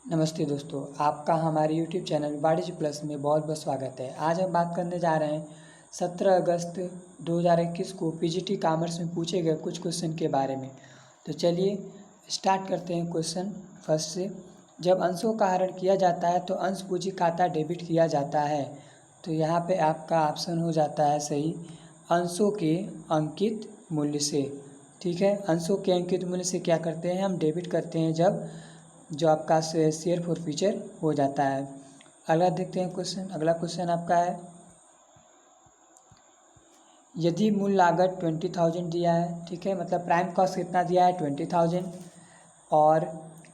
नमस्ते दोस्तों, आपका हमारे YouTube चैनल वाणिज्य प्लस में बहुत बहुत स्वागत है। आज हम बात करने जा रहे हैं 17 अगस्त 2021 को पीजीटी कॉमर्स में पूछे गए कुछ क्वेश्चन के बारे में। तो चलिए स्टार्ट करते हैं क्वेश्चन फर्स्ट से। जब अंशों का हरण किया जाता है तो अंश पूंजी खाता डेबिट किया जाता है। तो यहाँ पे आपका ऑप्शन हो जाता है सही, अंशों के अंकित मूल्य से। ठीक है, अंशों के अंकित मूल्य से क्या करते हैं, हम डेबिट करते हैं जब जो आपका शेयर फॉरफीचर हो जाता है। अगला देखते हैं क्वेश्चन। अगला क्वेश्चन आपका है, यदि मूल लागत 20,000 दिया है, ठीक है, मतलब प्राइम कॉस्ट कितना दिया है 20,000 और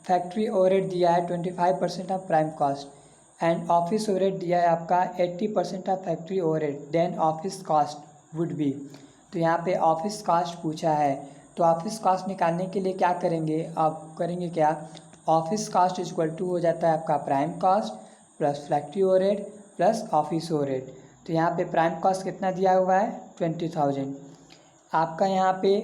फैक्ट्री ओवरहेड दिया है 25% of prime cost and office overhead दिया है आपका 80% of factory overhead, then office cost would be. तो यहाँ पे ऑफिस कॉस्ट पूछा है, तो ऑफिस कॉस्ट निकालने के लिए क्या करेंगे, आप करेंगे क्या, ऑफिस कॉस्ट इक्वल टू हो जाता है आपका prime cost plus factory overhead plus office overhead. तो यहाँ पे प्राइम कॉस्ट कितना दिया हुआ है 20,000, आपका यहाँ पे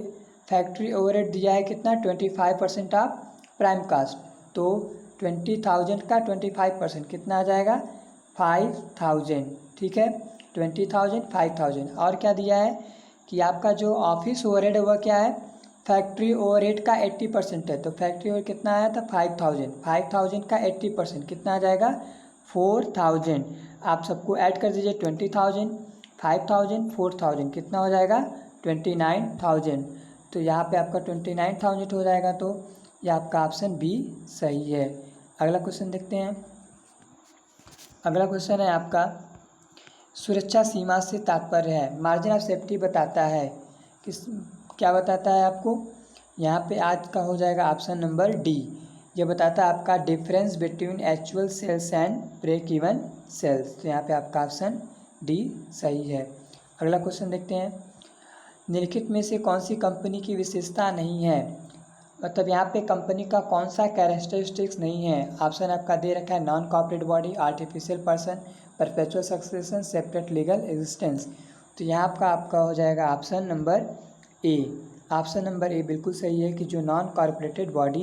फैक्ट्री ओवरहेड दिया है कितना 25% ऑफ प्राइम कॉस्ट, तो 20,000 का 25% कितना आ जाएगा 5,000। ठीक है, 20,000 5,000। और क्या दिया है कि आपका जो ऑफिस ओवरहेड है वह क्या है, फैक्ट्री ओवरहेड का 80% है, तो फैक्ट्री ओवरहेड कितना आया था 5,000, 5,000 का 80% कितना आ जाएगा 4,000। आप सबको ऐड कर दीजिए, 20,000 5,000 4,000 कितना हो जाएगा 29,000। तो यहाँ पे आपका 29,000 हो जाएगा, तो ये आपका ऑप्शन बी सही है। अगला क्वेश्चन देखते हैं। अगला क्वेश्चन है आपका, सुरक्षा सीमा से तात्पर्य है, मार्जिन ऑफ सेफ्टी बताता है, किस क्या बताता है आपको, यहाँ पे आज का हो जाएगा ऑप्शन नंबर डी। ये बताता है आपका difference between actual sales and break even sales. तो यहाँ पे आपका ऑप्शन डी सही है। अगला क्वेश्चन देखते हैं, निम्नलिखित में से कौन सी कंपनी की विशेषता नहीं है, मतलब यहाँ पे कंपनी का कौन सा कैरेक्टरिस्टिक्स नहीं है। ऑप्शन आपका दे रखा है, non corporate body, artificial person, perpetual succession, separate legal existence. तो यहाँ आपका हो जाएगा ऑप्शन नंबर ए। ऑप्शन नंबर ए बिल्कुल सही है कि जो नॉन कॉर्पोरेटेड बॉडी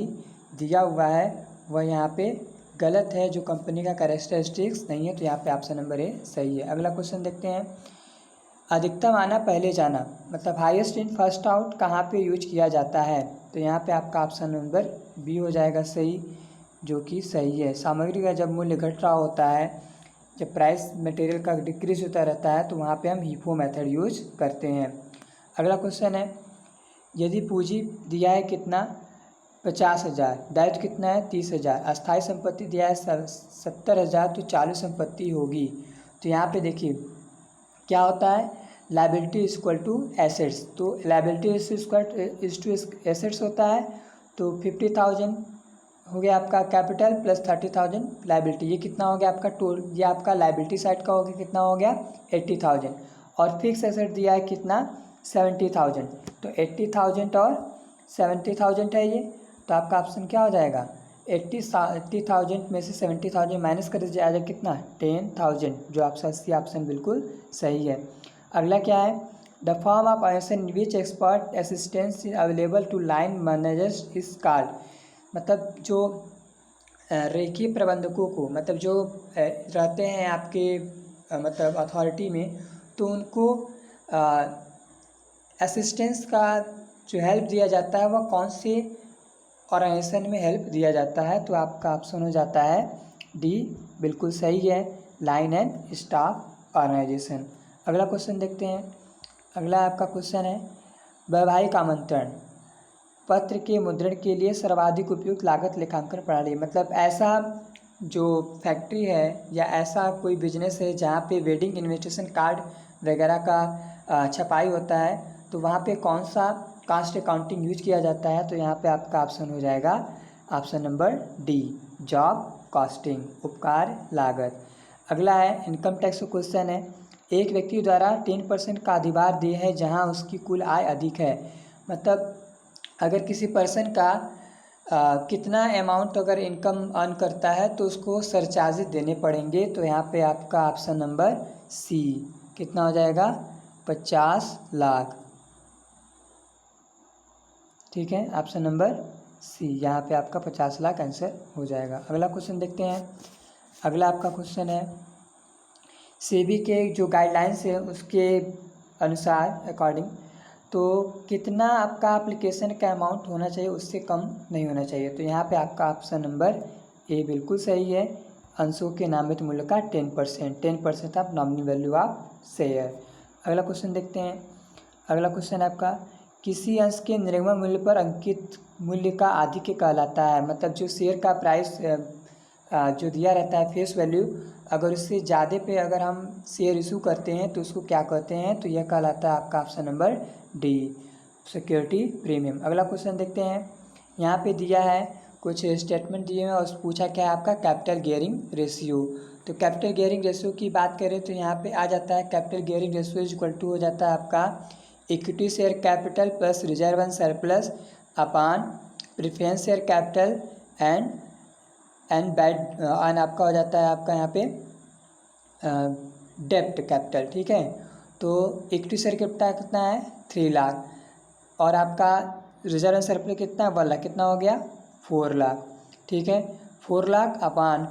दिया हुआ है वह यहाँ पे गलत है, जो कंपनी का कैरेक्टरिस्टिक्स नहीं है। तो यहाँ पे ऑप्शन नंबर ए सही है। अगला क्वेश्चन देखते हैं, अधिकतम आना पहले जाना, मतलब हाईएस्ट इन फर्स्ट आउट कहाँ पे यूज किया जाता है। तो यहाँ पे आपका ऑप्शन नंबर बी हो जाएगा सही, जो कि सही है। सामग्री का जब मूल्य घट रहा होता है, जब प्राइस मटेरियल का डिक्रीज होता रहता है, तो वहाँ पे हम हीफो मेथड यूज करते हैं। अगला क्वेश्चन है, यदि पूंजी दिया है कितना 50,000, दायित्व कितना है 30,000, अस्थायी संपत्ति दिया है 70,000, तो चालू संपत्ति होगी। तो यहाँ पे देखिए क्या होता है, liability is equal to assets, तो लाइबिलिटी इज टू एसेट्स होता है। तो 50,000 हो गया आपका कैपिटल प्लस 30,000 लाइबिलिटी, ये कितना हो गया आपका ये आपका लाइबिलिटी साइड का हो गया, कितना हो गया 80,000। और फिक्स एसेट दिया है कितना 70,000, तो 80,000 और 70,000 है ये। तो आपका ऑप्शन क्या हो जाएगा, 80,000 में से 70,000 माइनस कर दीजिए, आ जाएगा कितना 10,000, जो आपका सी ऑप्शन बिल्कुल सही है। अगला क्या है, the form of action which expert assistance is available to line managers is called, मतलब जो रेखीय प्रबंधकों को, मतलब जो रहते हैं आपके मतलब अथॉरिटी में, तो उनको असिस्टेंस का जो हेल्प दिया जाता है वह कौन से ऑर्गेनाइजेशन में हेल्प दिया जाता है। तो आपका ऑप्शन हो जाता है डी, बिल्कुल सही है, लाइन एंड स्टाफ ऑर्गेनाइजेशन। अगला क्वेश्चन देखते हैं। अगला आपका क्वेश्चन है, वैवाहिक आमंत्रण पत्र के मुद्रण के लिए सर्वाधिक उपयुक्त लागत लेखांकन प्रणाली, मतलब ऐसा जो फैक्ट्री है या ऐसा कोई बिजनेस है जहाँ पे वेडिंग इनविटेशन कार्ड वगैरह का छपाई होता है, तो वहाँ पे कौन सा कास्ट अकाउंटिंग यूज किया जाता है। तो यहाँ पे आपका ऑप्शन हो जाएगा option number D, job costing, उपकार लागत। अगला है इनकम टैक्स का क्वेश्चन है, एक व्यक्ति द्वारा 10% का अधिभार दिया है जहाँ उसकी कुल आय अधिक है, मतलब अगर किसी पर्सन का कितना अमाउंट अगर इनकम अर्न करता है तो उसको सरचार्जेस देने पड़ेंगे। तो यहाँ पे आपका ऑप्शन नंबर सी कितना हो जाएगा 50 लाख। ठीक है, ऑप्शन नंबर सी, यहाँ पे आपका 50 लाख आंसर हो जाएगा। अगला क्वेश्चन देखते हैं। अगला आपका क्वेश्चन है सेबी के जो गाइडलाइंस है उसके अनुसार अकॉर्डिंग तो कितना आपका एप्लीकेशन का अमाउंट होना चाहिए, उससे कम नहीं होना चाहिए। तो यहाँ पे आपका ऑप्शन नंबर ए बिल्कुल सही है। अंशों के नामित मूल्य का 10% of nominal value of share. अगला क्वेश्चन देखते हैं। अगला क्वेश्चन आपका किसी अंश के निर्गमन मूल्य पर अंकित मूल्य का आधिक्य कहलाता है। मतलब जो शेयर का प्राइस जो दिया रहता है फेस वैल्यू, अगर उससे ज़्यादा पे अगर हम शेयर इशू करते हैं तो उसको क्या कहते हैं, तो यह कहलाता है आपका option number D, security premium. अगला क्वेश्चन देखते हैं। यहाँ पे दिया है कुछ स्टेटमेंट दिए हैं और पूछा क्या है आपका कैपिटल गियरिंग रेशियो। तो कैपिटल गियरिंग रेशियो की बात करें तो यहाँ पे आ जाता है capital gearing ratio is equal to हो जाता है आपका equity share capital plus reserve and surplus upon preference share capital and आपका हो जाता है आपका यहाँ पे डेप्ट कैपिटल। ठीक है, तो इक्विटी शेयर कैपिटल कितना है 3 लाख और आपका रिजर्व एंड सरप्लस कितना है 1 लाख, कितना हो गया 4 लाख। ठीक है, 4 लाख अपान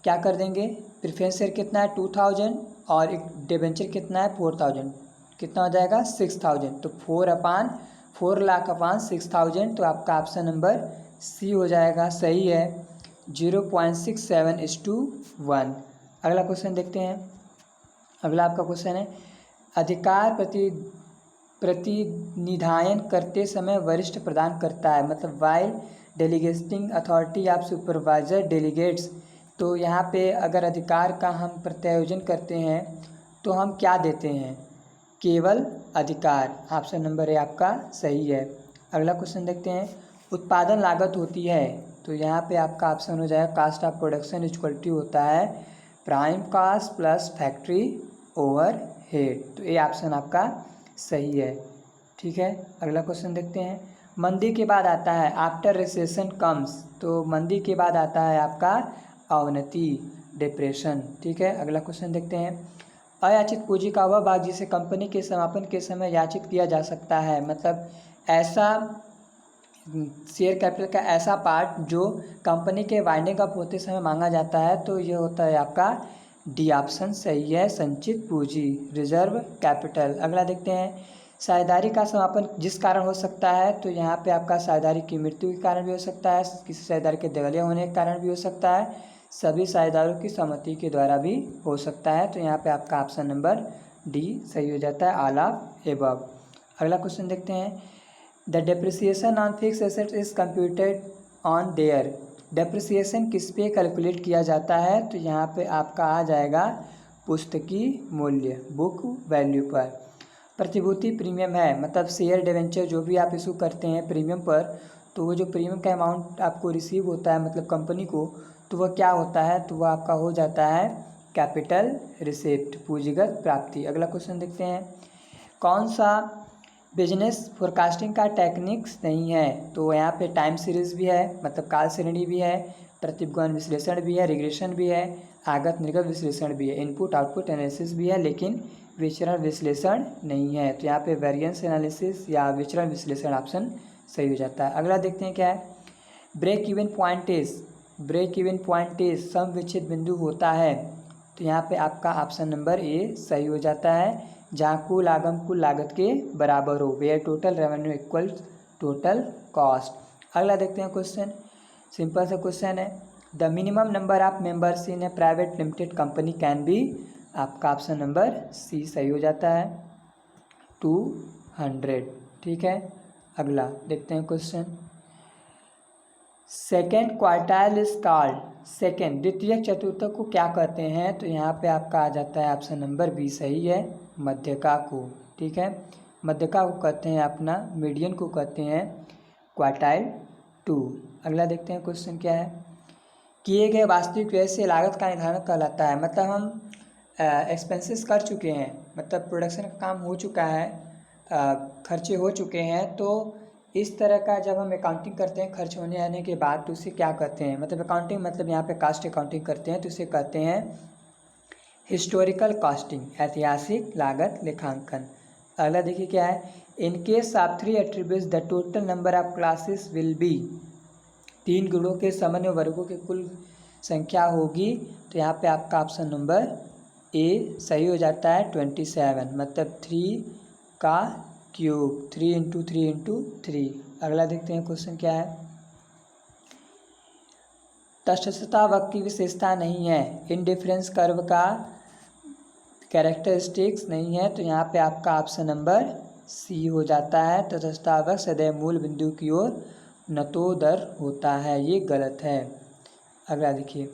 क्या कर देंगे प्रेफरेंस शेयर कितना है 2000 और एक डिबेंचर कितना है 4000, कितना हो जाएगा 6000। तो 4 लाख अपान 6000, तो आपका ऑप्शन नंबर सी हो जाएगा, सही है 0.67:1। अगला क्वेश्चन देखते हैं। अगला आपका क्वेश्चन है अधिकार प्रतिनिधायन करते समय वरिष्ठ प्रदान करता है। मतलब while delegating authority of supervisor delegates. तो यहाँ पे अगर अधिकार का हम प्रत्यायोजन करते हैं तो हम क्या देते हैं, केवल अधिकार। ऑप्शन नंबर ए आपका सही है। अगला क्वेश्चन देखते हैं उत्पादन लागत होती है। तो यहाँ पे आपका ऑप्शन हो जाएगा cost of production equal to होता है prime cost plus factory overhead. तो ये ऑप्शन आपका सही है। ठीक है, अगला क्वेश्चन देखते हैं। मंदी के बाद आता है आफ्टर रिसेशन कम्स। तो मंदी के बाद आता है आपका अवनति डिप्रेशन। ठीक है, अगला क्वेश्चन देखते हैं। अयाचित पूंजी का वह भाग जिसे कंपनी के समापन के समय याचित किया जा सकता है। मतलब ऐसा शेयर कैपिटल का ऐसा पार्ट जो कंपनी के वाइंडिंग अप होते समय मांगा जाता है, तो ये होता है आपका डी ऑप्शन सही है संचित पूंजी रिजर्व कैपिटल। अगला देखते हैं साझेदारी का समापन जिस कारण हो सकता है। तो यहाँ पे आपका साझेदारी की मृत्यु के कारण भी हो सकता है, किसी साझेदार के दिवालिया होने के कारण भी हो सकता है, सभी साझेदारों की सहमति के द्वारा भी हो सकता है। तो यहाँ पे आपका ऑप्शन नंबर डी सही हो जाता है ऑल ऑफ एबव। अगला क्वेश्चन देखते हैं the depreciation on fix asset is computed on their. Depreciation किस पे कैलकुलेट किया जाता है। तो यहाँ पे आपका आ जाएगा पुस्तकी मूल्य बुक वैल्यू पर। प्रतिभूति प्रीमियम है, मतलब शेयर डिवेंचर जो भी आप इशू करते हैं प्रीमियम पर, तो वो जो प्रीमियम का अमाउंट आपको रिसीव होता है मतलब कंपनी को, तो वह क्या होता है, तो वह आपका हो जाता है कैपिटल रिसिप्ट पूंजीगत प्राप्ति। अगला क्वेश्चन देखते हैं कौन सा बिजनेस फोरकास्टिंग का टेक्निक्स नहीं है। तो यहाँ पे टाइम सीरीज भी है, मतलब काल श्रेणी भी है, प्रतिगमन विश्लेषण भी है, रिग्रेशन भी है, आगत निर्गत विश्लेषण भी है, इनपुट आउटपुट एनालिसिस भी है, लेकिन विचरण विश्लेषण नहीं है। तो यहाँ पे वेरिएंस एनालिसिस या विचरण विश्लेषण ऑप्शन सही हो जाता है। अगला देखते हैं क्या है ब्रेक इवन पॉइंट इज सम विच्छेद बिंदु होता है। तो यहाँ पे आपका ऑप्शन नंबर ए सही हो जाता है जहाँ कुल आगम कुल लागत के बराबर हो, where total revenue equals total cost. अगला देखते हैं क्वेश्चन, सिंपल सा क्वेश्चन है the minimum number of members in a private limited company can be. आपका ऑप्शन नंबर सी सही हो जाता है 200। ठीक है, अगला देखते हैं question second quartile is called. Second द्वितीय चतुर्थक को क्या कहते हैं। तो यहाँ पे आपका आ जाता है ऑप्शन नंबर बी सही है मध्यका को। ठीक है, मध्यका को कहते हैं अपना मीडियन को कहते हैं क्वार्टाइल 2। अगला देखते हैं क्वेश्चन क्या है किए गए वास्तविक व्यय से लागत का निर्धारण कहलाता है। मतलब हम एक्सपेंसेस कर चुके हैं, मतलब प्रोडक्शन का काम हो चुका है, खर्चे हो चुके हैं, तो इस तरह का जब हम अकाउंटिंग करते हैं खर्च होने आने के बाद तो उसे क्या कहते हैं, मतलब अकाउंटिंग मतलब यहाँ पे कास्ट अकाउंटिंग करते हैं तो उसे कहते हैं हिस्टोरिकल कॉस्टिंग ऐतिहासिक लागत लेखांकन। अगला देखिए क्या है in case of 3 attributes the total number of classes will be. 3 गुणों के समन्वय वर्गों की कुल संख्या होगी। तो यहाँ पे आपका ऑप्शन नंबर ए सही हो जाता है 27, मतलब 3 का क्यूब, 3 इंटू 3 इंटू 3। अगला देखते हैं क्वेश्चन क्या है। तटस्थता वक्र की विशेषता नहीं है, इंडिफरेंस कर्व का कैरेक्टरिस्टिक्स नहीं है। तो यहाँ पे आपका ऑप्शन नंबर सी हो जाता है, तटस्थता वक्र सदैव मूल बिंदु की ओर नतोदर होता है, ये गलत है। अगला देखिए,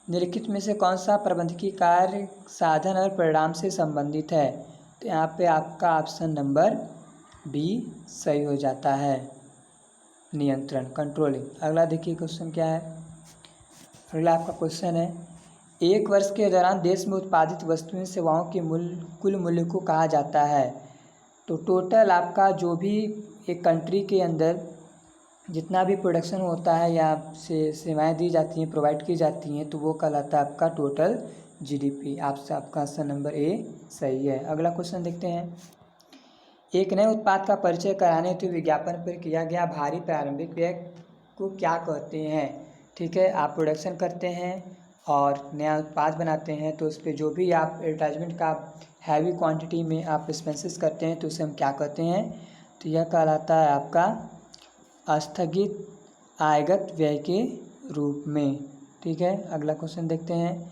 निम्नलिखित में से कौन सा प्रबंधकीय कार्य साधन और परिणाम से संबंधित है। तो यहाँ पे आपका ऑप्शन नंबर बी सही हो जाता है, नियंत्रण, कंट्रोलिंग। अगला देखिए क्वेश्चन क्या है। अगला आपका क्वेश्चन है, एक वर्ष के दौरान देश में उत्पादित वस्तुएं सेवाओं के कुल मूल्य को कहा जाता है। तो टोटल आपका जो भी एक कंट्री के अंदर जितना भी प्रोडक्शन होता है या सेवाएं दी जाती हैं, प्रोवाइड की जाती हैं, तो वो कहलाता है आपका टोटल जीडीपी। आपका ऑप्शन नंबर ए सही है। अगला क्वेश्चन देखते हैं, एक नए उत्पाद का परिचय कराने हेतु विज्ञापन पर किया गया भारी प्रारंभिक व्यय को क्या कहते हैं। ठीक है, आप प्रोडक्शन करते हैं और नया उत्पाद बनाते हैं, तो उस पर जो भी आप एडवर्टाइजमेंट का हैवी क्वांटिटी में आप एक्सपेंसेस करते हैं, तो उसे हम क्या कहते हैं। तो यह कहलाता है आपका स्थगित आयगत व्यय के रूप में। ठीक है, अगला क्वेश्चन देखते हैं,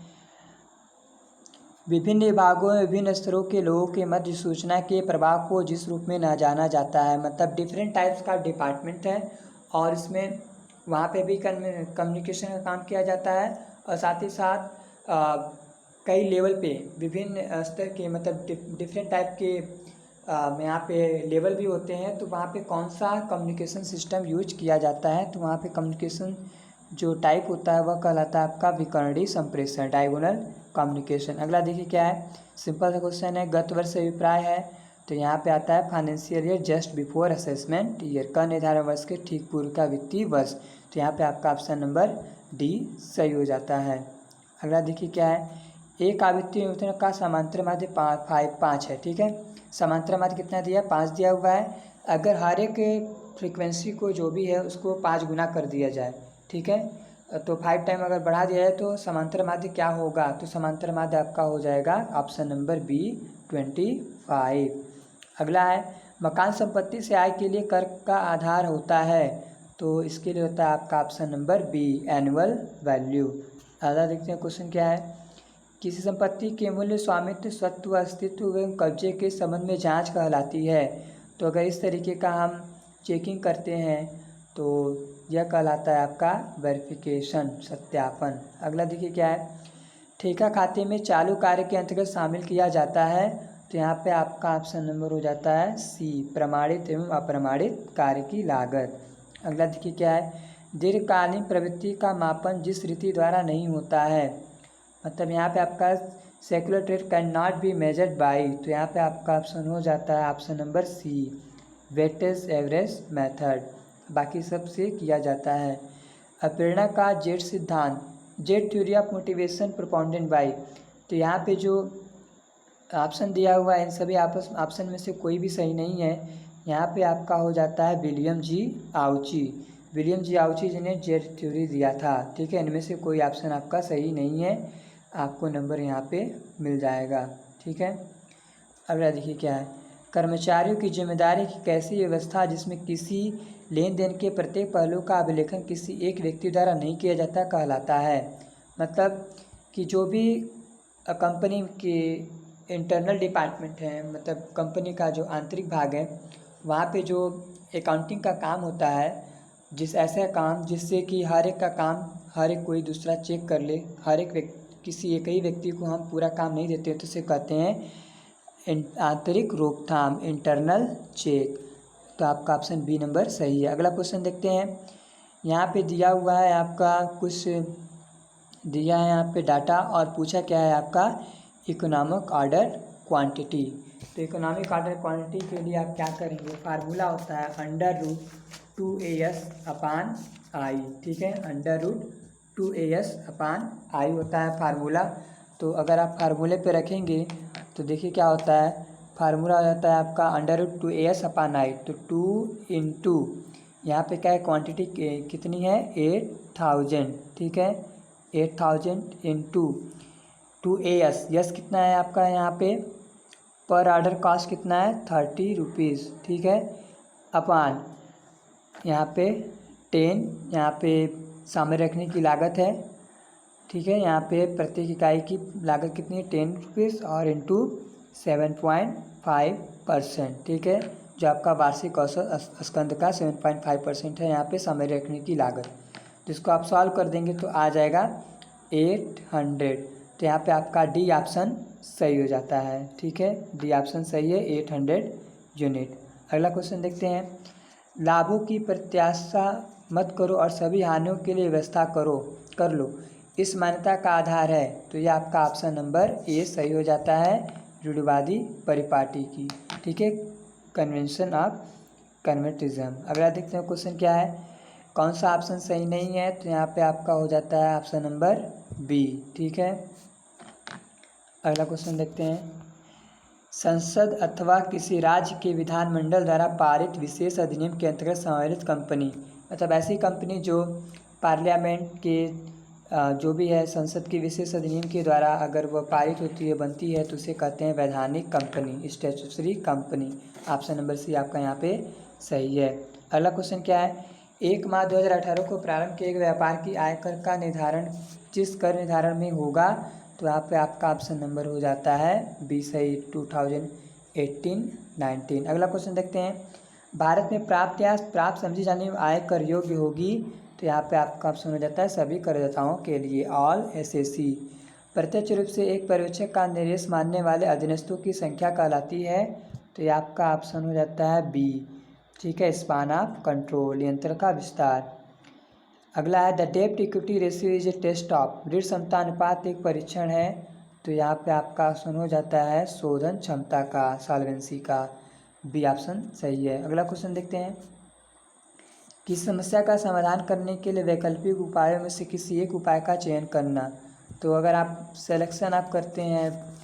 विभिन्न विभागों में विभिन्न स्तरों के लोगों के मध्य सूचना के प्रवाह को जिस रूप में न जाना जाता है, मतलब डिफरेंट टाइप्स का डिपार्टमेंट है और इसमें वहाँ पे भी कम्युनिकेशन का काम किया जाता है और साथ ही साथ कई लेवल पे विभिन्न स्तर के, मतलब डिफरेंट टाइप के यहाँ पे लेवल भी होते हैं। तो वहाँ पे कौन सा कम्युनिकेशन सिस्टम यूज किया जाता है, तो वहाँ पे कम्युनिकेशन जो टाइप होता है वह कहलाता है आपका विकर्णीय संप्रेषण, डायगोनल कम्युनिकेशन। अगला देखिए क्या है, सिंपल सा क्वेश्चन है, गत वर्ष से अभिप्राय है। तो यहाँ पे आता है financial year just before assessment year, का निर्धारण वर्ष के ठीक पूर्व का वित्तीय वर्ष। तो यहाँ पे आपका ऑप्शन नंबर डी सही हो जाता है। अगला देखिए क्या है, एक आवृत्ति वितरण का समांतर माध्य 5 है। ठीक है, समांतर माध्य कितना दिया, 5 दिया हुआ है। अगर हर एक फ्रीक्वेंसी को जो भी है उसको 5 गुना कर दिया जाए, ठीक है, तो 5 टाइम अगर बढ़ा दिया जाए तो समांतर माध्य क्या होगा। तो समांतर माध्य आपका हो जाएगा ऑप्शन नंबर बी 25। अगला है, मकान संपत्ति से आय के लिए कर का आधार होता है। तो इसके लिए होता है आपका option number B annual value. अगला देखते हैं क्वेश्चन क्या है, किसी संपत्ति के मूल्य, स्वामित्व, स्वत्व, अस्तित्व एवं कब्जे के संबंध में जांच कहलाती है। तो अगर इस तरीके का हम चेकिंग करते हैं तो यह कहलाता है आपका वेरिफिकेशन, सत्यापन। अगला देखिए क्या है, ठेका खाते में चालू कार्य के अंतर्गत शामिल किया जाता है। तो यहाँ पे आपका ऑप्शन नंबर हो जाता है सी, प्रमाणित एवं अप्रमाणित कार्य की लागत। अगला देखिए क्या है, दीर्घकालीन प्रवृत्ति का मापन जिस रीति द्वारा नहीं होता है, मतलब यहाँ पे आपका secular trade can not be measured by. तो यहाँ पे आपका ऑप्शन हो जाता है option number C, weightage average method. बाकी सब से किया जाता है। अप्रेरणा का जेड सिद्धांत, Z theory of motivation propounded by. तो यहाँ पे जो ऑप्शन दिया हुआ है इन सभी ऑप्शन में से कोई भी सही नहीं है। यहाँ पे आपका हो जाता है विलियम जी आउची। विलियम जी आउची जी ने जेड थ्योरी दिया था। ठीक है, इनमें से कोई ऑप्शन आपका सही नहीं है, आपको नंबर यहाँ पे मिल जाएगा। ठीक है, अगला देखिए क्या है, कर्मचारियों की जिम्मेदारी की कैसी व्यवस्था जिसमें किसी लेन देन के प्रत्येक पहलू का अभिलेखन किसी एक व्यक्ति द्वारा नहीं किया जाता कहलाता है। मतलब कि जो भी कंपनी के इंटरनल डिपार्टमेंट है, मतलब कंपनी का जो आंतरिक भाग है, वहाँ पे जो अकाउंटिंग का काम होता है, ऐसा काम जिससे कि हर एक का काम हर एक कोई दूसरा चेक कर ले, हर एक किसी एक ही व्यक्ति को हम पूरा काम नहीं देते, तो उसे कहते हैं आंतरिक रोकथाम, इंटरनल चेक। तो आपका ऑप्शन बी नंबर सही है। अगला क्वेश्चन देखते हैं, यहाँ पे दिया हुआ है आपका कुछ दिया है यहाँ पे डाटा और पूछा क्या है आपका इकोनॉमिक ऑर्डर क्वांटिटी। तो इकोनॉमिक ऑर्डर क्वांटिटी के लिए आप क्या करेंगे, फार्मूला होता है √2as/i। ठीक है, √2as/i होता है फार्मूला। तो अगर आप फार्मूले पे रखेंगे तो देखिए क्या होता है, फार्मूला हो जाता है आपका √2as/i। तो 2 इंटू यहाँ पे क्या है, क्वांटिटी कितनी है 8000, ठीक है। 8000 इंटू 2 यस कितना है आपका यहाँ पे, पर ऑर्डर कॉस्ट कितना है 30 रुपीज़, ठीक है। अपान यहाँ पे 10, यहाँ पे सामने रखने की लागत है, ठीक है। यहाँ पे प्रत्येक इकाई की लागत कितनी है 10 रुपीज़ और इंटू 7.5%, ठीक है। जो आपका वार्षिक औसत स्कंद का 7.5% है यहाँ पे सामने रखने की लागत, जिसको आप सॉल्व कर देंगे तो आ जाएगा 800। तो यहाँ पे आपका डी ऑप्शन सही हो जाता है, ठीक है। डी ऑप्शन सही है, 800 यूनिट। अगला क्वेश्चन देखते हैं। लाभों की प्रत्याशा मत करो और सभी हानियों के लिए व्यवस्था कर लो, इस मान्यता का आधार है। तो ये आपका ऑप्शन नंबर ए सही हो जाता है, रूढ़िवादी परिपाटी की, ठीक है, कन्वेंशन ऑफ कन्वर्टिज्म। अगला देखते हैं क्वेश्चन क्या है, कौन सा ऑप्शन सही नहीं है। तो यहाँ पे आपका हो जाता है ऑप्शन नंबर बी, ठीक है। अगला क्वेश्चन देखते हैं। संसद अथवा किसी राज्य के विधानमंडल द्वारा पारित विशेष अधिनियम के अंतर्गत सम्मिलित कंपनी, मतलब ऐसी कंपनी जो पार्लियामेंट के जो भी है संसद की विशेष अधिनियम के द्वारा अगर वह पारित होती है, बनती है, तो उसे कहते हैं वैधानिक कंपनी, statutory company. Option number C आपका यहाँ पे सही है। अगला क्वेश्चन क्या है, 1 मार्च 2018 को प्रारंभ किए गए व्यापार की आयकर का निर्धारण जिस कर निर्धारण में होगा, तो यहाँ पे आपका ऑप्शन नंबर हो जाता है बी सही, 2018-19। अगला क्वेश्चन देखते हैं। भारत में प्राप्त या प्राप्त समझी जाने वाली आय कर योग्य होगी, तो यहाँ पे आपका ऑप्शन हो जाता है सभी करदाताओं के लिए, ऑल एसएससी। प्रत्यक्ष रूप से एक पर्यवेक्षक का निर्देश मानने वाले अधीनस्थों की संख्या कहलाती है, तो ये आपका ऑप्शन हो जाता है बी, ठीक है, स्पान ऑफ कंट्रोल, नियंत्रण का विस्तार। अगला है द डेब्ट equity ratio is a test of, ऋण क्षमता अनुपात एक परीक्षण है, तो यहाँ पे आपका ऑप्शन हो जाता है शोधन क्षमता का, सॉल्वेंसी का, बी ऑप्शन सही है। अगला क्वेश्चन देखते हैं। किसी समस्या का समाधान करने के लिए वैकल्पिक उपायों में से किसी एक उपाय का चयन करना, तो अगर आप सिलेक्शन आप करते हैं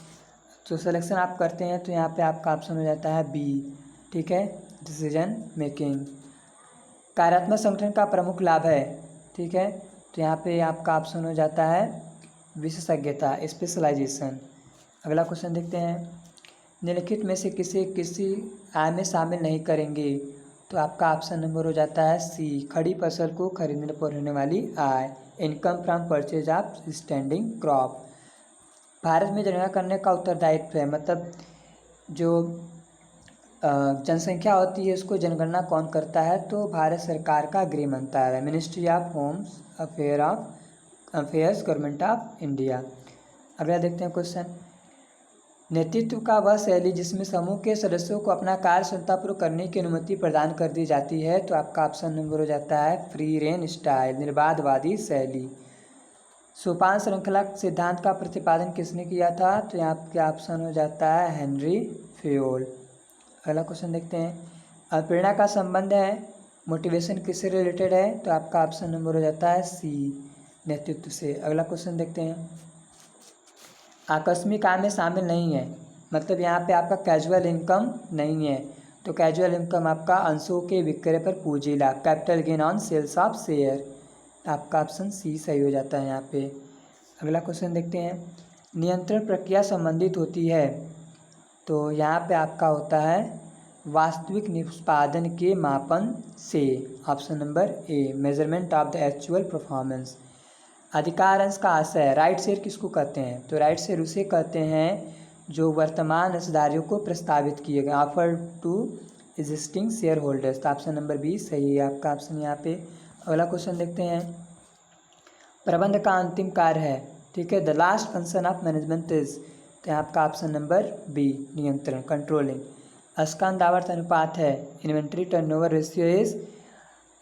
तो यहाँ पे आपका ऑप्शन हो जाता है बी, ठीक है, डिसीजन मेकिंग। कार्यात्मक संगठन का प्रमुख लाभ है, ठीक है, तो यहाँ पे आपका ऑप्शन हो जाता है विशेषज्ञता, स्पेशलाइजेशन। अगला क्वेश्चन देखते हैं। निम्नलिखित में से किसी आय में शामिल नहीं करेंगे, तो आपका ऑप्शन नंबर हो जाता है सी, खड़ी फसल को खरीदने पर होने वाली आय, income from purchase of standing crop. Bharat में जनगणना करने का उत्तरदायित्व है, मतलब जो जनसंख्या होती है उसको जनगणना कौन करता है, तो भारत सरकार का गृह मंत्रालय, ministry of homes affairs, government of India. अगला देखते हैं क्वेश्चन। नेतृत्व का वह शैली जिसमें समूह के सदस्यों को अपना कार्य क्षमतापूर्वक करने की अनुमति प्रदान कर दी जाती है, तो आपका ऑप्शन नंबर हो जाता है फ्री रेन स्टाइल, निर्बाधवादी शैली। सोपान श्रृंखला सिद्धांत का प्रतिपादन किसने किया था, तो यहाँ पे ऑप्शन हो जाता है हेनरी फेयोल। अगला क्वेश्चन देखते हैं। प्रेरणा का संबंध है, मोटिवेशन किससे रिलेटेड है, तो आपका ऑप्शन नंबर हो जाता है सी, नेतृत्व से। अगला क्वेश्चन देखते हैं। आकस्मिक आय में शामिल नहीं है, मतलब यहाँ पे आपका कैजुअल इनकम नहीं है, तो कैजुअल इनकम आपका अंशों के विक्रय पर पूंजी लाभ, capital gain on sales of share, आपका ऑप्शन सी सही हो जाता है यहाँ पे। अगला क्वेश्चन देखते हैं। नियंत्रण प्रक्रिया संबंधित होती है, तो यहाँ पे आपका होता है वास्तविक निष्पादन के मापन से, option number A, measurement of the actual performance. अधिकार अंश का आशय, राइट शेयर किसको कहते हैं, तो राइट शेयर उसे कहते हैं जो वर्तमान अंशधारियों को प्रस्तावित किए गए, offer to existing shareholders, तो ऑप्शन नंबर बी सही है आपका ऑप्शन यहाँ पे। अगला क्वेश्चन देखते हैं। प्रबंध का अंतिम कार्य है, ठीक है, the last function of management is, तो आपका ऑप्शन नंबर बी, नियंत्रण, कंट्रोलिंग। स्कंद आवर्त अनुपात है, inventory turnover ratio is,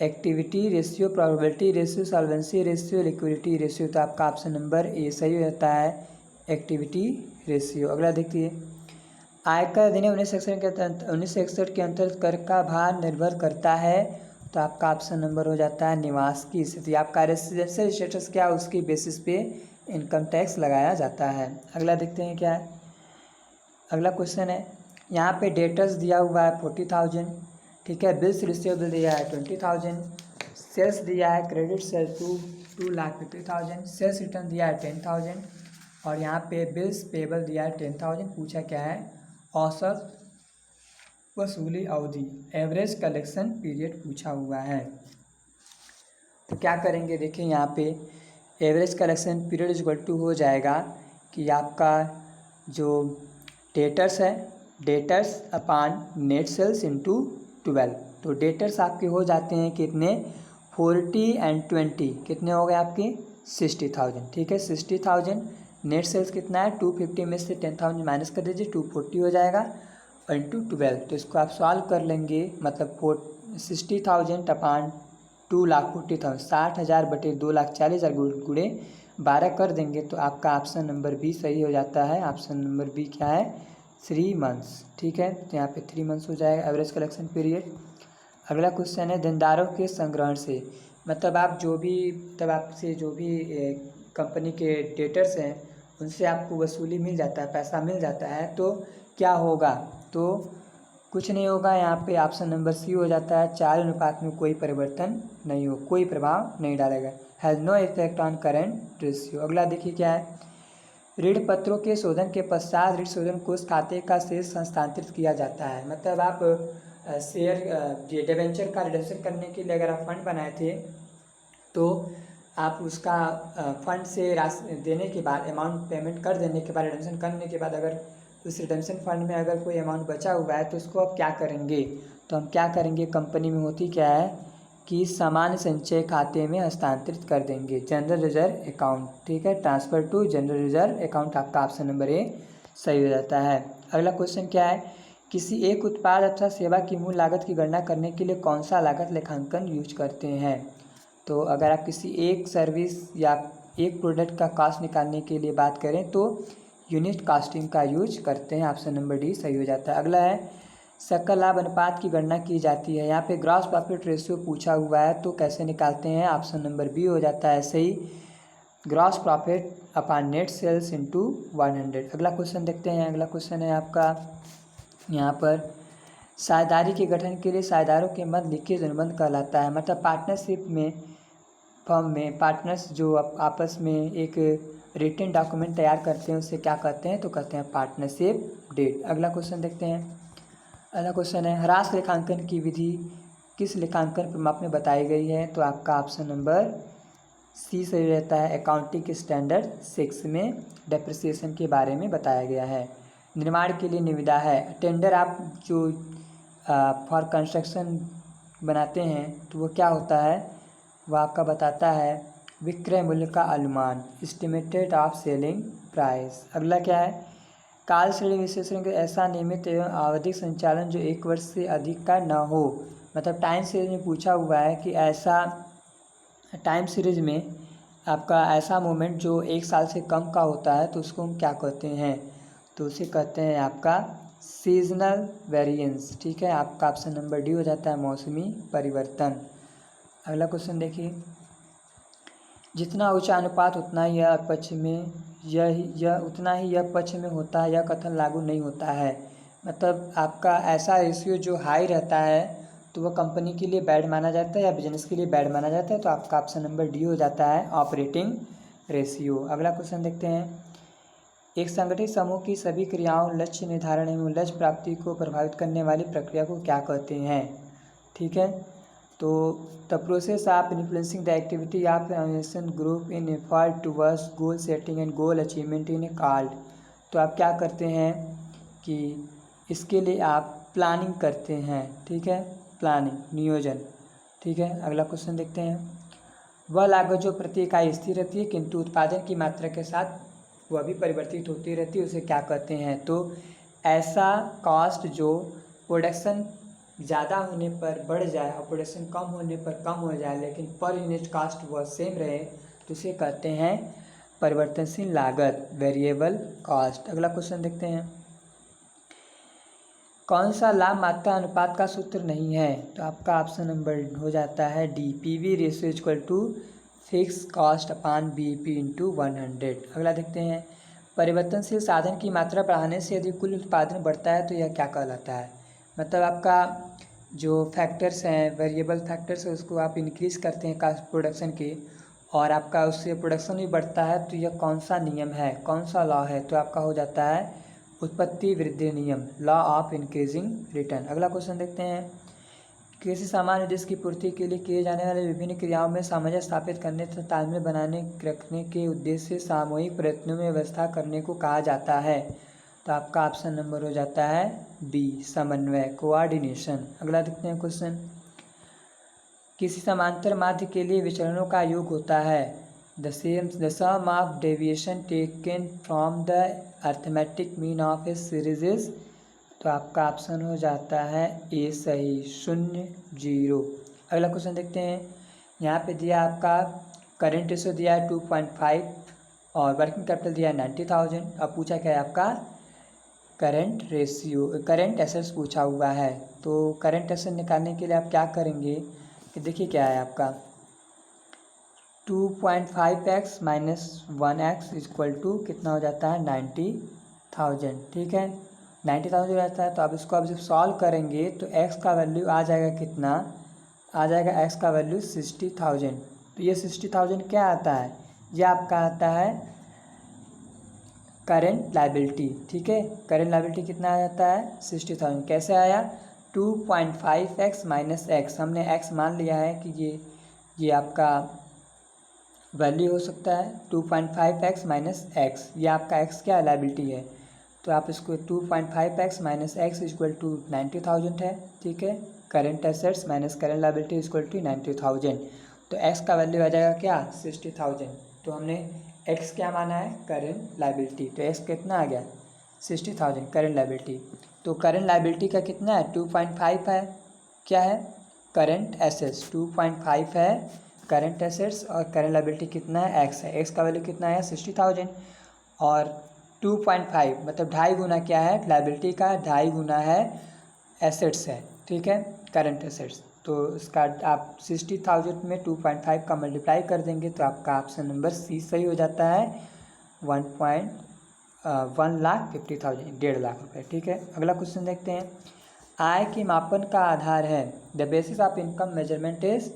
activity ratio, probability ratio, solvency ratio, liquidity ratio, तो आपका ऑप्शन नंबर ए सही हो जाता है, एक्टिविटी रेशियो। अगला देखिए। आयकर अधिनियम 1961 के अंतर्गत कर का भार निर्भर करता है, तो आपका ऑप्शन नंबर हो जाता है निवास की स्थिति, आपका रेसिडेंशियल स्टेटस क्या उसकी बेसिस पे इनकम टैक्स लगाया जाता है। अगला देखते हैं क्या है। अगला क्वेश्चन है। यहाँ पे डेटर्स दिया हुआ है 40,000, ठीक है। बिल्स रिसीवेबल दिया है 20,000, सेल्स दिया है क्रेडिट सेल्स 2,50,000, सेल्स रिटर्न दिया है 10,000 और यहाँ पे बिल्स पेबल दिया है 10,000। पूछा क्या है, औसत वसूली अवधि, एवरेज कलेक्शन पीरियड पूछा हुआ है। तो क्या करेंगे, देखिए यहाँ पे average collection period equal to हो जाएगा कि आपका जो डेटर्स है, debtors upon net sales into 12। तो डेटर्स आपके हो जाते हैं कितने, 40 एंड 20 कितने हो गए आपके 60,000। ठीक है, 60,000। नेट सेल्स कितना है 250 में से 10,000 माइनस कर दीजिए, 240 हो जाएगा और इंटू 12। तो इसको आप सॉल्व कर लेंगे, मतलब 60,000 अपान 2,40,000, 60,000 बटे 2,40,000 गुणे 12 कर देंगे तो आपका ऑप्शन नंबर बी सही हो जाता है। ऑप्शन नंबर बी क्या है, 3 मंथ्स। ठीक है, तो यहाँ पे 3 मंथ्स हो जाएगा एवरेज कलेक्शन पीरियड। अगला क्वेश्चन है, देनदारों के संग्रहण से, मतलब आप जो भी, तब आपसे जो भी कंपनी के डेटर्स हैं उनसे आपको वसूली मिल जाता है, पैसा मिल जाता है, तो क्या होगा, तो कुछ नहीं होगा। यहाँ पे ऑप्शन नंबर सी हो जाता है, 4 अनुपात में कोई परिवर्तन नहीं हो, कोई प्रभाव नहीं डालेगा, has no effect on current ratio. अगला देखिए क्या है, ऋण पत्रों के शोधन के पश्चात ऋण शोधन कोष खाते का शेष हस्तांतरित किया जाता है। मतलब आप शेयर ये डिबेंचर का रिडम्पशन करने के लिए अगर आप फंड बनाए थे तो आप उसका फंड से राशि देने के बाद, अमाउंट पेमेंट कर देने के बाद, रिडम्पशन करने के बाद अगर उस रिडम्पशन फंड में अगर कोई अमाउंट बचा हुआ है तो उसको आप क्या करेंगे, तो हम क्या करेंगे, कंपनी में होती क्या है कि सामान्य संचय खाते में हस्तांतरित कर देंगे, जनरल रिजर्व अकाउंट। ठीक है, transfer to general reserve account आपका ऑप्शन नंबर ए सही हो जाता है। अगला क्वेश्चन क्या है, किसी एक उत्पाद अथवा सेवा की मूल लागत की गणना करने के लिए कौन सा लागत लेखांकन यूज करते हैं। तो अगर आप किसी एक सर्विस या एक प्रोडक्ट का कॉस्ट निकालने के लिए बात करें तो यूनिट कॉस्टिंग का यूज करते हैं, ऑप्शन नंबर डी सही हो जाता है। अगला है, सकल लाभ अनुपात की गणना की जाती है। यहाँ पे ग्रॉस प्रॉफिट रेशियो पूछा हुआ है तो कैसे निकालते हैं, ऑप्शन नंबर बी हो जाता है सही, gross profit upon net sales into 100। अगला क्वेश्चन देखते हैं। अगला क्वेश्चन है आपका यहाँ पर, साझेदारी के गठन के लिए साझेदारों के मध्य लिखित अनुबंध कहलाता है। मतलब पार्टनरशिप में, फर्म में पार्टनर्स जो आपस में एक रिटन डॉक्यूमेंट तैयार करते हैं उसे क्या कहते हैं, तो कहते हैं पार्टनरशिप डीड। अगला क्वेश्चन देखते हैं। अगला क्वेश्चन है, ह्रास लेखांकन की विधि किस लेखांकन प्रमाप में बताई गई है, तो आपका ऑप्शन नंबर सी सही रहता है, अकाउंटिंग स्टैंडर्ड 6 में डेप्रिसिएशन के बारे में बताया गया है। निर्माण के लिए निविदा है, टेंडर आप जो फॉर कंस्ट्रक्शन बनाते हैं तो वो क्या होता है, वह आपका बताता है विक्रय मूल्य का अनुमान, एस्टिमेटेड ऑफ सेलिंग प्राइस। अगला क्या है, काल श्रेणी विशेषण का ऐसा नियमित एवं आवधिक संचालन जो 1 वर्ष से अधिक का न हो। मतलब टाइम सीरीज में पूछा हुआ है कि ऐसा टाइम सीरीज में आपका ऐसा मूवमेंट जो 1 साल से कम का होता है तो उसको हम क्या कहते हैं, तो उसे कहते हैं आपका सीजनल वेरिएंस। ठीक है, आपका ऑप्शन नंबर डी हो जाता है, मौसमी परिवर्तन। अगला क्वेश्चन देखिए, जितना ऊंचा अनुपात उतना ही यह पक्ष में यह उतना ही यह पक्ष में होता है, यह कथन लागू नहीं होता है। मतलब आपका ऐसा रेशियो जो हाई रहता है तो वह कंपनी के लिए बैड माना जाता है या बिजनेस के लिए बैड माना जाता है, तो आपका ऑप्शन नंबर डी हो जाता है, ऑपरेटिंग रेशियो। अगला क्वेश्चन देखते हैं, एक संगठित समूह की सभी क्रियाओं, लक्ष्य निर्धारण एवं लक्ष्य प्राप्ति को प्रभावित करने वाली प्रक्रिया को क्या कहते हैं। ठीक है, तो the process of influencing the activity of organisation group in effort towards goal setting and goal achievement in a called. तो आप क्या करते हैं कि इसके लिए आप प्लानिंग करते हैं। ठीक है, प्लानिंग, नियोजन। ठीक है, अगला क्वेश्चन देखते हैं, वह लागत जो प्रति इकाई स्थिर रहती है किंतु उत्पादन की मात्रा के साथ वह भी परिवर्तित होती रहती है, उसे क्या कहते हैं, तो ऐसा कॉस्ट जो प्रोडक्शन ज़्यादा होने पर बढ़ जाए और प्रोडक्शन कम होने पर कम हो जाए लेकिन पर यूनिट कास्ट वह सेम रहे तो उसे कहते हैं परिवर्तनशील लागत, वेरिएबल कॉस्ट। अगला क्वेश्चन देखते हैं, कौन सा लाभ मात्रा अनुपात का सूत्र नहीं है, तो आपका ऑप्शन नंबर हो जाता है D, PV ratio equal to fix cost upon BP into 100। अगला देखते हैं, परिवर्तनशील साधन की मात्रा बढ़ाने से यदि कुल उत्पादन बढ़ता है तो यह क्या कहलाता है। मतलब आपका जो फैक्टर्स हैं, वेरिएबल फैक्टर्स है, उसको आप इंक्रीज़ करते हैं कास्ट प्रोडक्शन के, और आपका उससे प्रोडक्शन भी बढ़ता है, तो यह कौन सा नियम है, कौन सा लॉ है, तो आपका हो जाता है उत्पत्ति वृद्धि नियम, लॉ ऑफ इंक्रीजिंग रिटर्न। अगला क्वेश्चन देखते हैं, किसी सामान्य उद्देश्य की पूर्ति के लिए किए जाने वाले विभिन्न क्रियाओं में सामंजस्य स्थापित करने तथा तालमेल बनाने रखने के उद्देश्य से सामूहिक प्रयत्नों में व्यवस्था करने को कहा जाता है। तो आपका ऑप्शन नंबर हो जाता है बी, समन्वय, कोऑर्डिनेशन। अगला देखते हैं क्वेश्चन, किसी समांतर माध्य के लिए विचरणों का योग होता है the sum of deviation taken from the arithmetic mean of a series is, तो आपका ऑप्शन हो जाता है ए सही, 0, 0। अगला क्वेश्चन देखते हैं, यहाँ पे दिया आपका करंट रेशो दिया है 2.5 और वर्किंग कैपिटल दिया है 90,000। अब पूछा क्या है आपका करंट रेशियो, करंट एसेट्स पूछा हुआ है। तो करंट एसेट निकालने के लिए आप क्या करेंगे कि देखिए क्या है आपका 2.5x minus 1x equal to कितना हो जाता है 90,000, ठीक है 90,000 रहता है। तो आप इसको अब जब सॉल्व करेंगे तो x का वैल्यू आ जाएगा कितना, आ जाएगा x का वैल्यू 60,000। तो ये 60,000 क्या आता है, ये आपका आता है करेंट लाइबिलिटी, ठीक है। करेंट लाइबिलिटी कितना आ जाता है 60,000। कैसे आया 2.5x माइनस एक्स, हमने x मान लिया है कि ये आपका वैल्यू हो सकता है 2.5x माइनस एक्स, ये आपका x क्या लाइबिलिटी है। तो आप इसको 2.5x minus x equal to 90,000 है, ठीक है। Current assets minus current liability equal to 90,000। तो x का वैल्यू आ जाएगा क्या 60,000। तो हमने x क्या माना है करेंट लाइबिलिटी, तो x कितना आ गया 60,000 करेंट लाइबिलिटी। तो करेंट लाइबिलिटी का कितना है 2.5 है, क्या है करेंट एसेट्स 2.5 है करेंट एसेट्स, और करेंट लाइबिलिटी कितना है x है, x का वैल्यू कितना है 60,000 और 2.5 मतलब 2.5 गुना क्या है लाइबिलिटी का, 2.5 गुना है एसेट्स है, ठीक है करंट एसेट्स। तो इसका आप 60,000 में 2.5 का मल्टीप्लाई कर देंगे तो आपका ऑप्शन नंबर सी सही हो जाता है 1,50,000, 1,50,000 रुपये, ठीक है। अगला क्वेश्चन देखते हैं, आय के मापन का आधार है the basis of income measurement is,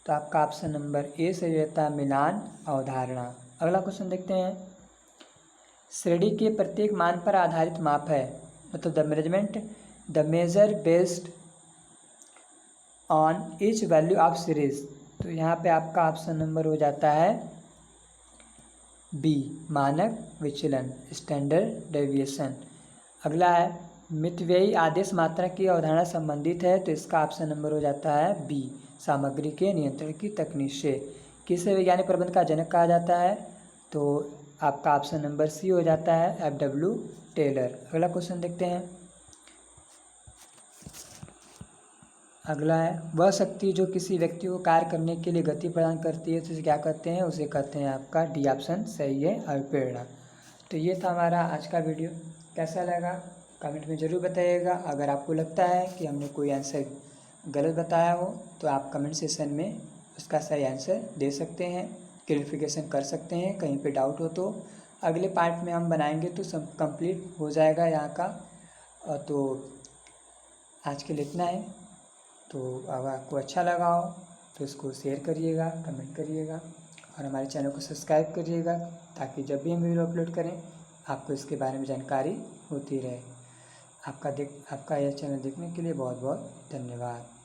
तो आपका ऑप्शन नंबर ए सही रहता है मिलान अवधारणा। अगला क्वेश्चन देखते हैं, श्रेणी के प्रत्येक मान पर आधारित माप है, मतलब the measure based on each value of series. तो यहाँ पे आपका ऑप्शन नंबर हो जाता है बी, मानक विचलन, स्टैंडर्ड डेविएशन। अगला है मितव्ययी आदेश मात्रा की अवधारणा संबंधित है, तो इसका ऑप्शन नंबर हो जाता है बी, सामग्री के नियंत्रण की तकनीक से। किसे वैज्ञानिक प्रबंध का जनक कहा जाता है, तो आपका ऑप्शन नंबर सी हो जाता है FW टेलर। अगला क्वेश्चन देखते हैं, अगला है वह शक्ति जो किसी व्यक्ति को कार्य करने के लिए गति प्रदान करती है तो उसे क्या कहते हैं, उसे कहते हैं आपका डी ऑप्शन सही है अभिप्रेरणा। तो ये था हमारा आज का वीडियो, कैसा लगा कमेंट में ज़रूर बताइएगा। अगर आपको लगता है कि हमने कोई आंसर गलत बताया हो तो आप कमेंट सेक्शन में उसका सही आंसर दे सकते हैं, क्लैरिफिकेशन कर सकते हैं, कहीं पे डाउट हो तो अगले पार्ट में हम बनाएंगे तो सब कंप्लीट हो जाएगा यहाँ का। तो आज के लिए इतना है। तो अगर आपको अच्छा लगा हो तो इसको शेयर करिएगा, कमेंट करिएगा और हमारे चैनल को सब्सक्राइब करिएगा ताकि जब भी हम वीडियो अपलोड करें आपको इसके बारे में जानकारी होती रहे। आपका यह चैनल देखने के लिए बहुत बहुत धन्यवाद।